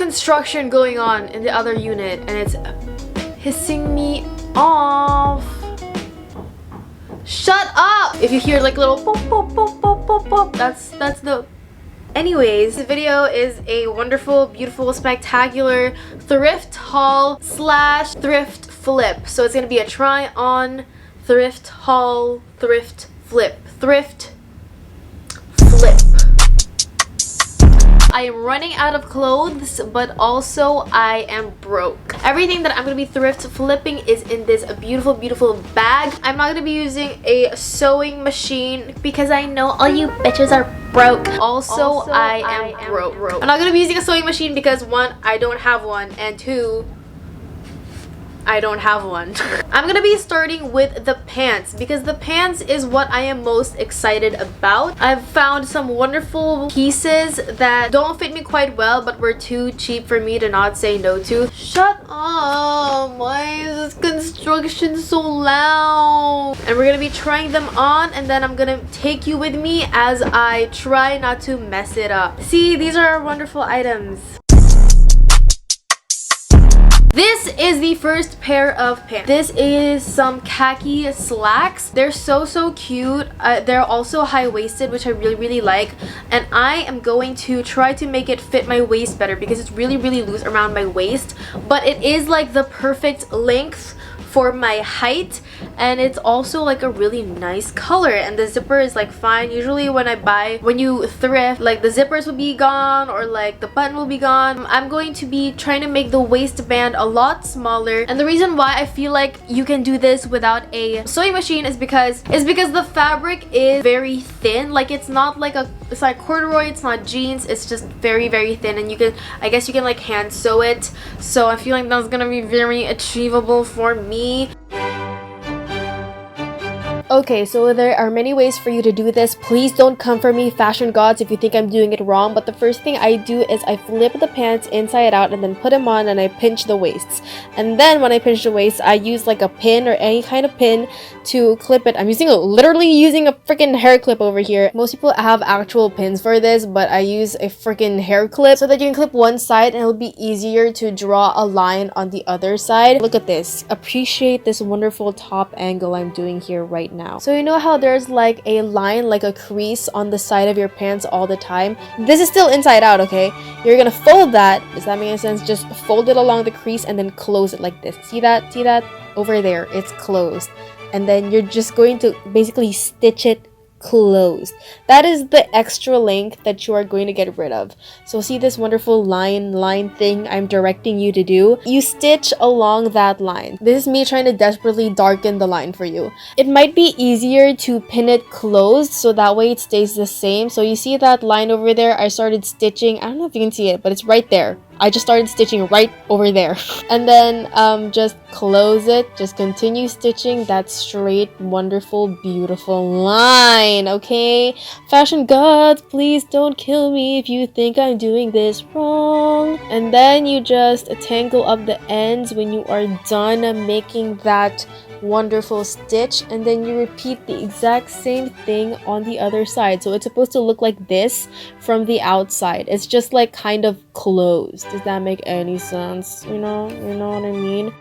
construction going on in the other unit and it's pissing me off. Shut up! If you hear like little pop pop pop pop pop pop, that's the... Anyways, this video is a wonderful, beautiful, spectacular thrift haul slash thrift flip. So it's gonna be a try on, thrift haul, thrift flip, thrift flip. I am running out of clothes, but also I am broke. Everything that I'm going to be thrift flipping is in this beautiful, beautiful bag. I'm not going to be using a sewing machine because I know all you bitches are broke. Also I am broke. I'm not going to be using a sewing machine because 1, I don't have one, and 2, I don't have one. I'm gonna be starting with the pants because the pants is what I am most excited about. I've found some wonderful pieces that don't fit me quite well but were too cheap for me to not say no to. Shut up! Why is this construction so loud? And we're gonna be trying them on, and then I'm gonna take you with me as I try not to mess it up. See, these are our wonderful items. This is the first pair of pants. This is some khaki slacks. They're so cute. They're also high-waisted, which I really like. And I am going to try to make it fit my waist better because it's really loose around my waist. But it is like the perfect length for my height, and it's also like a really nice color, and the zipper is like fine. Usually when you thrift, like the zippers will be gone or like the button will be gone. I'm going to be trying to make the waistband a lot smaller, and the reason why I feel like you can do this without a sewing machine is because the fabric is very thin. Like it's like corduroy, it's not jeans, it's just very thin, and I guess you can like hand sew it. So I feel like that's gonna be very achievable for me. Okay, so there are many ways for you to do this. Please don't come for me, fashion gods, if you think I'm doing it wrong. But the first thing I do is I flip the pants inside out and then put them on, and I pinch the waists. And then when I pinch the waist, I use like a pin or any kind of pin to clip it. I'm literally using a freaking hair clip over here. Most people have actual pins for this, but I use a freaking hair clip so that you can clip one side and it'll be easier to draw a line on the other side. Look at this. Appreciate this wonderful top angle I'm doing here right now. So you know how there's like a line, like a crease on the side of your pants all the time? This is still inside out, okay? You're gonna fold that. Does that make any sense? Just fold it along the crease and then close it like this. See that? See that? Over there, it's closed. And then you're just going to basically stitch it closed. That is the extra length that you are going to get rid of. So see this wonderful line thing I'm directing you to do? You stitch along that line. This is me trying to desperately darken the line for you. It might be easier to pin it closed so that way it stays the same. So you see that line over there? I started stitching. I don't know if you can see it, but it's right there. I just started stitching right over there. And then just close it. Just continue stitching that straight, wonderful, beautiful line, okay? Fashion gods, please don't kill me if you think I'm doing this wrong. And then you just tangle up the ends when you are done making that wonderful stitch, and then you repeat the exact same thing on the other side. So it's supposed to look like this from the outside. It's just like kind of closed. Does that make any sense? You know what I mean?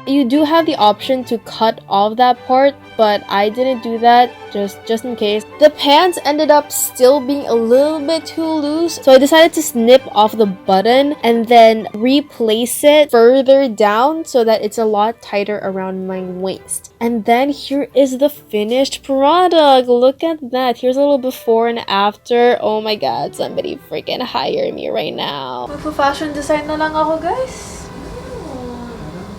You do have the option to cut off that part, but I didn't do that just in case. The pants ended up still being a little bit too loose, so I decided to snip off the button and then replace it further down so that it's a lot tighter around my waist. And then here is the finished product. Look at that. Here's a little before and after. Oh my god, somebody freaking hire me right now. Magpa-fashion design na lang ako, guys.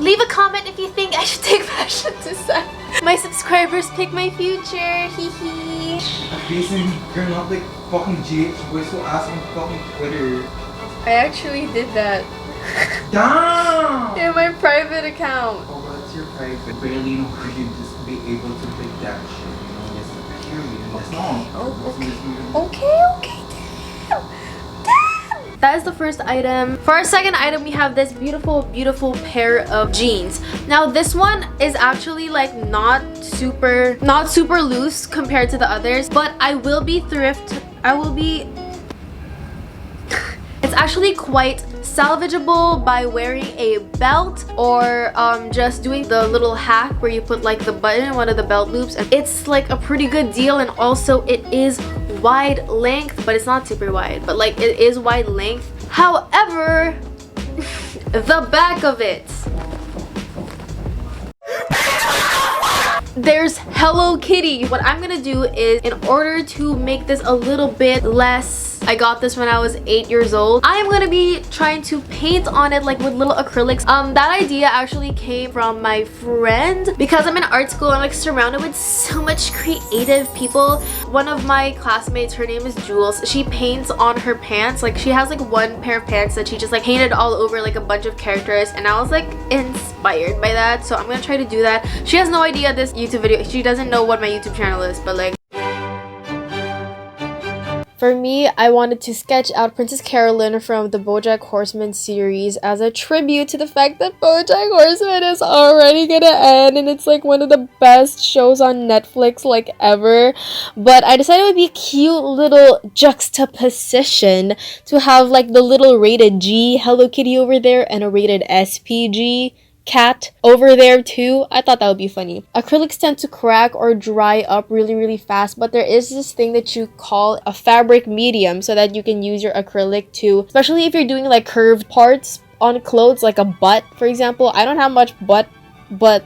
Leave a comment if you think I should take fashion design. My subscribers pick my future. Hehe. Jason, you're not like fucking GH boy, so ask on fucking Twitter. I actually did that. Damn! In my private account. Oh, well, it's your private. Barely know who you just be able to pick that shit. You know, just period. That's not. Okay. That is the first item. For our second item, we have this beautiful pair of jeans. Now this one is actually like not super loose compared to the others, but it's It's actually quite salvageable by wearing a belt or just doing the little hack where you put like the button in one of the belt loops, and it's like a pretty good deal. And also it is wide length, but it's not super wide, but like it is wide length. However, the back of it, there's Hello Kitty. What I'm gonna do is, in order to make this a little bit less, I got this when I was 8 years old, I am gonna be trying to paint on it like with little acrylics. That idea actually came from my friend. Because I'm in art school, I'm like surrounded with so much creative people. One of my classmates, her name is Jules, she paints on her pants. Like she has like one pair of pants that she just like painted all over like a bunch of characters, and I was like inspired by that, so I'm gonna try to do that. She has no idea this YouTube video, she doesn't know what my YouTube channel is, but like, for me, I wanted to sketch out Princess Carolyn from the BoJack Horseman series as a tribute to the fact that BoJack Horseman is already gonna end, and it's like one of the best shows on Netflix like ever. But I decided it would be a cute little juxtaposition to have like the little rated G Hello Kitty over there and a rated SPG cat over there too. I thought that would be funny. Acrylics tend to crack or dry up really fast, but there is this thing that you call a fabric medium, so that you can use your acrylic to, especially if you're doing like curved parts on clothes, like a butt for example. I don't have much butt, but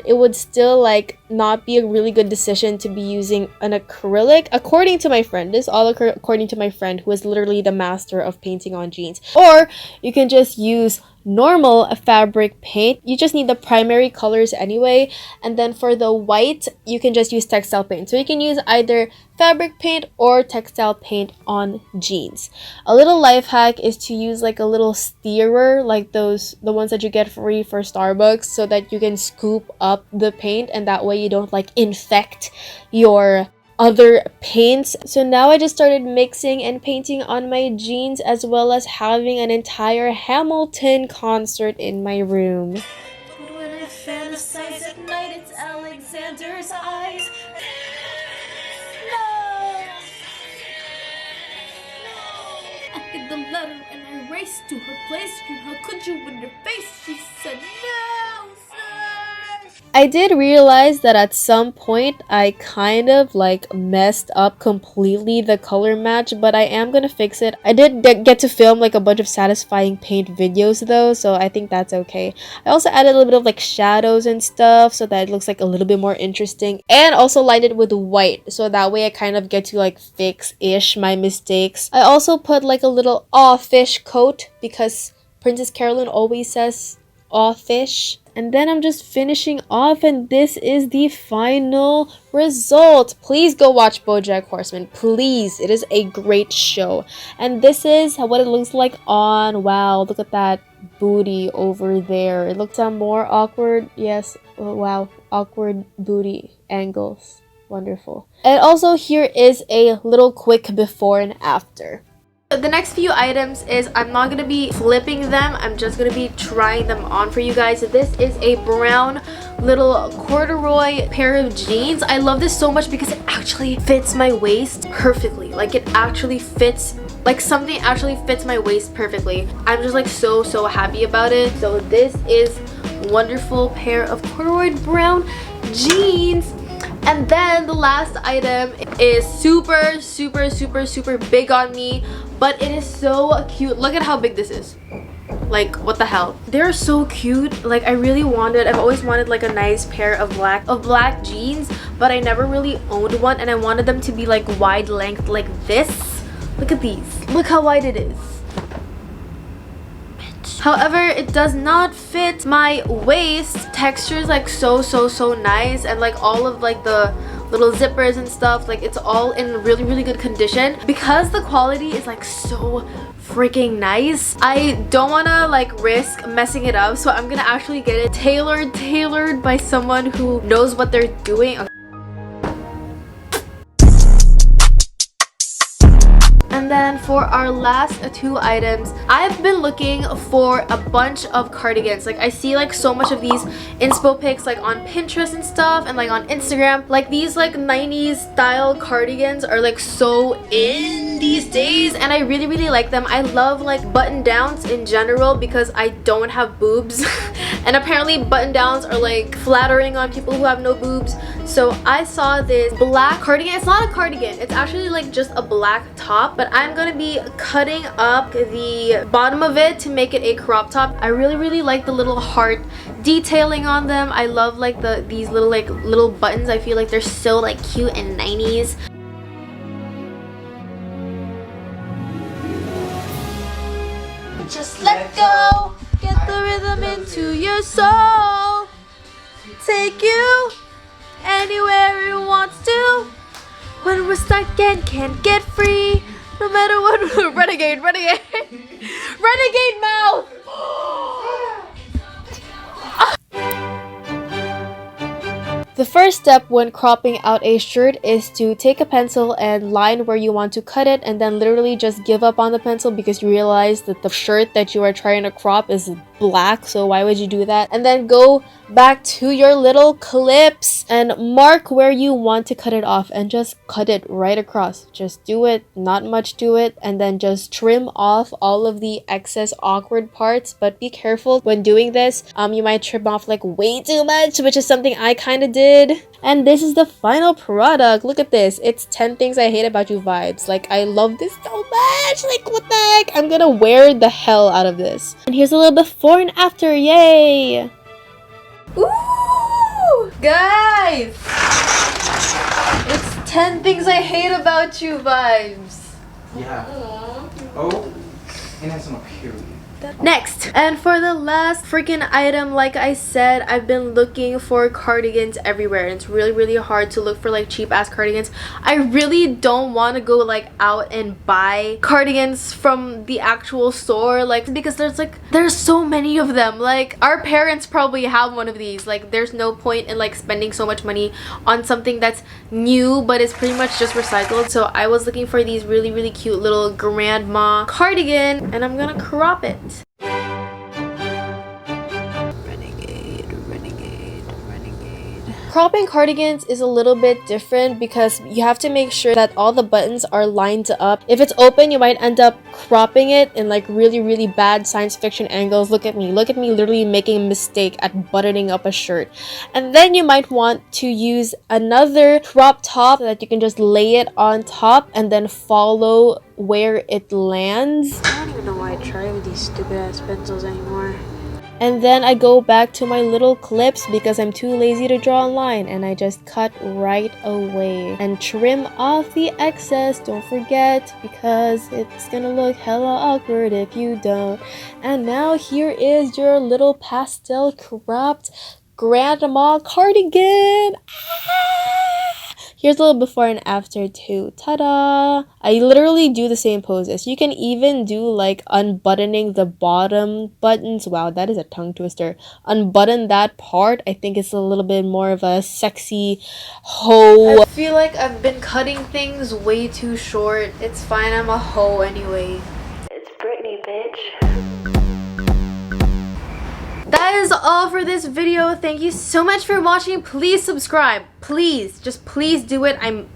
it would still like not be a really good decision to be using an acrylic, according to my friend. This is all according to my friend, who is literally the master of painting on jeans. Or you can just use normal fabric paint. You just need the primary colors anyway, and then for the white you can just use textile paint. So you can use either fabric paint or textile paint on jeans. A little life hack is to use like a little stirrer, like the ones that you get free for Starbucks, so that you can scoop up the paint, and that way you don't like infect your other paints. So now I just started mixing and painting on my jeans, as well as having an entire Hamilton concert in my room. But when I fantasize at night, it's Alexander's eyes. No! I hid the letter and I raced to her place. How could you in her face? She said no, sir. I did realize that at some point I kind of like messed up completely the color match, but I am gonna fix it. I did get to film like a bunch of satisfying paint videos though, so I think that's okay. I also added a little bit of like shadows and stuff so that it looks like a little bit more interesting, and also lined it with white, so that way I kind of get to like fix-ish my mistakes. I also put like a little aw fish coat, because Princess Carolyn always says aw fish. And then I'm just finishing off, and this is the final result. Please go watch BoJack Horseman, please. It is a great show. And this is what it looks like on. Wow, look at that booty over there. It looks more awkward. Yes, oh, wow, awkward booty angles. Wonderful. And also here is a little quick before and after. The next few items is, I'm not going to be flipping them, I'm just going to be trying them on for you guys. This is a brown little corduroy pair of jeans. I love this so much because it actually fits my waist perfectly. Like it actually fits, like something actually fits my waist perfectly. I'm just like so happy about it. So this is wonderful pair of corduroy brown jeans. And then the last item is super big on me, but it is so cute. Look at how big this is. Like, what the hell? They're so cute. Like, I've always wanted like a nice pair of black jeans, but I never really owned one, and I wanted them to be like wide length like this. Look at these. Look how wide it is. However, it does not fit my waist. Texture is like so nice, and like all of like the little zippers and stuff, like it's all in really good condition. Because the quality is like so freaking nice, I don't want to like risk messing it up, so I'm gonna actually get it tailored by someone who knows what they're doing. And then for our last two items, I've been looking for a bunch of cardigans. Like I see like so much of these inspo pics like on Pinterest and stuff, and like on Instagram. Like these like 90s style cardigans are like so in. in these days, and I really like them. I love like button downs in general because I don't have boobs and apparently button downs are like flattering on people who have no boobs. So I saw this black cardigan. It's not a cardigan, it's actually like just a black top, but I'm gonna be cutting up the bottom of it to make it a crop top. I really like the little heart detailing on them. I love like these little buttons. I feel like they're so like cute and 90s. Just let go, get the rhythm into your soul, take you anywhere it wants to. When we're stuck and can't get free, no matter what. Renegade renegade mouth. The first step when cropping out a shirt is to take a pencil and line where you want to cut it, and then literally just give up on the pencil because you realize that the shirt that you are trying to crop is black, so why would you do that? And then go back to your little clips and mark where you want to cut it off and just cut it right across. Just do it, not much to it, and then just trim off all of the excess awkward parts. But be careful when doing this. You might trim off like way too much, which is something I kind of did. And this is the final product. Look at this. It's 10 things I hate about you vibes. Like, I love this so much. Like, what the heck? I'm gonna wear the hell out of this. And here's a little before and after. Yay! Ooh! Guys! It's 10 things I hate about you vibes. Yeah. Oh, it has no period. Next, and for the last freaking item, like I said, I've been looking for cardigans everywhere, and it's really hard to look for like cheap ass cardigans. I really don't want to go like out and buy cardigans from the actual store, like, because there's so many of them. Like, our parents probably have one of these. Like, there's no point in like spending so much money on something that's new but it's pretty much just recycled. So I was looking for these really cute little grandma cardigan, and I'm gonna crop it. Cropping cardigans is a little bit different because you have to make sure that all the buttons are lined up. If it's open, you might end up cropping it in like really bad science fiction angles. Look at me literally making a mistake at buttoning up a shirt. And then you might want to use another crop top so that you can just lay it on top and then follow where it lands. I don't even know why I try with these stupid ass pencils anymore. And then I go back to my little clips because I'm too lazy to draw a line, and I just cut right away and trim off the excess. Don't forget, because it's gonna look hella awkward if you don't. And now here is your little pastel cropped grandma cardigan. Here's a little before and after too. Ta-da! I literally do the same poses. You can even do like unbuttoning the bottom buttons. Wow, that is a tongue twister. Unbutton that part. I think it's a little bit more of a sexy hoe. I feel like I've been cutting things way too short. It's fine, I'm a hoe anyway. It's Britney, bitch. That is all for this video. Thank you so much for watching. Please subscribe. Please, just please do it. I'm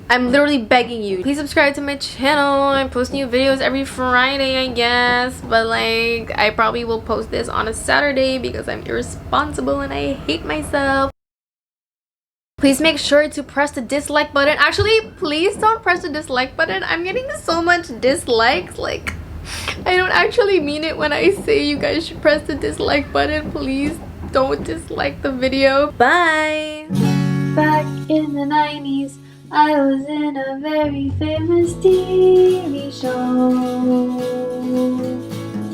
literally begging you. Please subscribe to my channel. I post new videos every Friday, I guess, but like I probably will post this on a Saturday because I'm irresponsible and I hate myself. Please make sure to press the dislike button. Actually, please don't press the dislike button. I'm getting so much dislikes. Like, I don't actually mean it when I say you guys should press the dislike button. Please don't dislike the video. Bye! Back in the 90s, I was in a very famous TV show.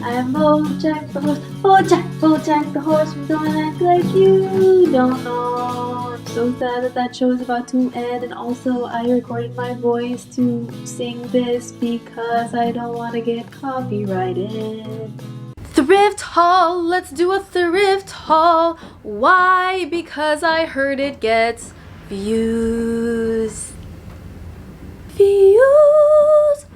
I'm Bojack the horse, Bojack the horse. Don't act like you don't know. I'm so sad that show is about to end, and also I recorded my voice to sing this because I don't want to get copyrighted. Thrift haul! Let's do a thrift haul. Why? Because I heard it gets views. Views.